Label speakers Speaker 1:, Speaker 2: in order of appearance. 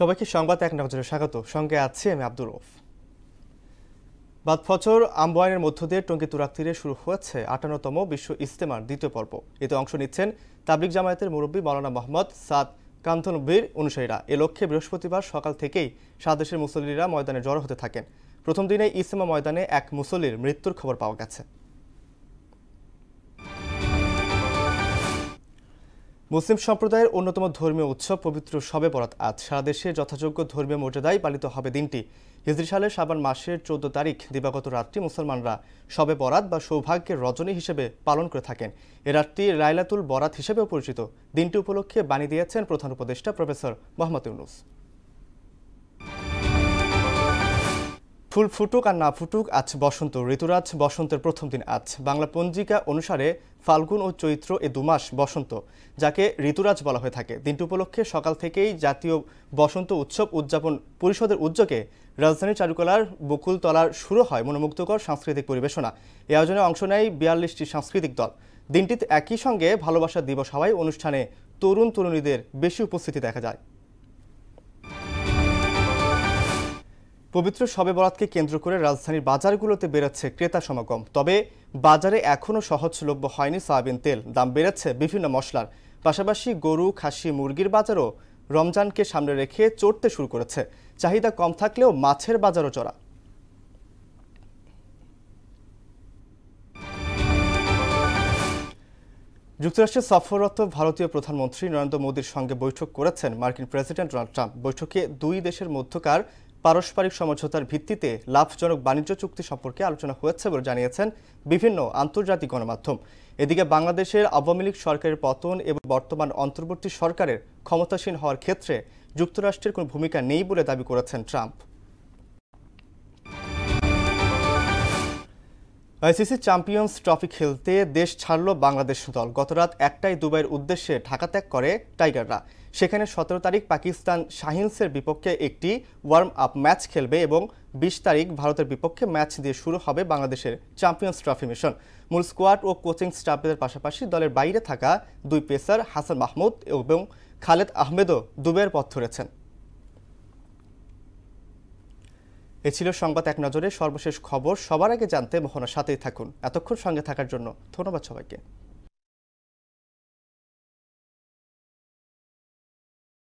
Speaker 1: সবাইকে সংবাদ এক নজরে স্বাগত। সঙ্গে আছি আমি আব্দুর রউফ। বাদফজর আমবায়নের মধ্য দিয়ে টঙ্গী তুরাগ তীরে শুরু হয়েছে ৫৮তম বিশ্ব ইজতেমার দ্বিতীয় পর্ব। এতে অংশ নিচ্ছেন তাবলিগ জামায়াতের মুরব্বী মাওলানা মোহাম্মদ সাদ কান্থনবীর অনুসারীরা। এ লক্ষ্যে বৃহস্পতিবার সকাল থেকেই সারা দেশের মুসল্লিরা ময়দানে জড়ো হতে থাকেন। প্রথম দিনে ইজতেমা ময়দানে এক মুসল্লির মৃত্যুর খবর পাওয়া গেছে। মুসলিম সম্প্রদায়ের অন্যতম ধর্মীয় উৎসব পবিত্র শবে বরাত আজ সারা দেশে যথাযোগ্য ধর্মীয় মর্যাদায় পালিত হবে দিনটি। হিজরি সালের শাবান মাসের ১৪ তারিখ দিবাগত রাতটি মুসলমানরা শবে বরাত বা সৌভাগ্যের রজনী হিসেবে পালন করে থাকেন। এ রাতটি লাইলাতুল বরাত হিসেবেও পরিচিত। দিনটি উপলক্ষে বাণী দিয়েছেন প্রধান উপদেষ্টা প্রফেসর মোহাম্মদ ইউনুস। ফুল ফুটুক আর না ফুটুক, আজ বসন্ত ঋতুরাজ। বসন্তের প্রথম দিন আজ। বাংলা পঞ্জিকা অনুসারে ফাল্গুন ও চৈত্র এ দুমাস বসন্ত, যাকে ঋতুরাজ বলা হয়ে থাকে। দিনটি উপলক্ষে সকাল থেকেই জাতীয় বসন্ত উৎসব উদযাপন পরিষদের উদ্যোগে রাজধানীর চারুকলার বকুলতলার শুরু হয় মনোমুগ্ধকর সাংস্কৃতিক পরিবেশনা। এই আয়োজনে অংশ নেয় ৪২টি সাংস্কৃতিক দল। দিনটিতে একই সঙ্গে ভালোবাসা দিবস হওয়ায় অনুষ্ঠানে তরুণ তরুণীদের বেশি উপস্থিতি দেখা যায়। পবিত্র শবে বরাতকে কেন্দ্র করে রাজধানীর বাজারগুলোতে বেড়েছে ক্রেতা সমাগম। তবে বাজারে এখনও সহজলভ্য হয়নি সয়াবিন তেল। দাম বেড়েছে বিভিন্ন মশলার। পাশাপাশি গরু, খাসি, মুরগির বাজারও রমজানকে সামনে রেখে চড়তে শুরু করেছে। চাহিদা কম থাকলেও মাছের বাজারও চড়া। যুক্তরাষ্ট্রে সফররত ভারতীয় প্রধানমন্ত্রী নরেন্দ্র মোদীর সঙ্গে বৈঠক করেছেন মার্কিন প্রেসিডেন্ট ডোনাল্ড ট্রাম্প। বৈঠকে দুই দেশের মধ্যকার পারস্পরিক সমঝোতার ভিত্তিতে লাভজনক বাণিজ্য চুক্তি সম্পর্কে আলোচনা হয়েছে বলে জানিয়েছেন বিভিন্ন আন্তর্জাতিক গণমাধ্যম। এদিকে বাংলাদেশের আওয়ামী লীগ সরকারের পতন এবং বর্তমান অন্তর্বর্তী সরকারের ক্ষমতাসীন হওয়ার ক্ষেত্রে যুক্তরাষ্ট্রের কোনো ভূমিকা নেই বলে দাবি করেছেন ট্রাম্প। আইসিসি চ্যাম্পিয়ন্স ট্রফি খেলতে দেশ ছাড়ল বাংলাদেশ দল। গতরাত ১টায় দুবাইয়ের উদ্দেশ্যে ঢাকা ত্যাগ করে টাইগাররা। সেখানে ১৭ তারিখ পাকিস্তান শাহিনসের বিপক্ষে একটি ওয়ার্ম আপ ম্যাচ খেলবে এবং ২০ তারিখ ভারতের বিপক্ষে ম্যাচ দিয়ে শুরু হবে বাংলাদেশের চ্যাম্পিয়ন্স ট্রফি মিশন। মূল স্কোয়াড ও কোচিং স্টাফদের পাশাপাশি দলের বাইরে থাকা দুই পেসার হাসান মাহমুদ এবং খালেদ আহমেদও দুবাইয়ের পথ ধরেছেন। এ ছিল সংবাদ এক নজরে সর্বশেষ খবর। সবার আগে জানতে মোহনার সাথেই থাকুন। এতক্ষণ সঙ্গে থাকার জন্য ধন্যবাদ সবাইকে।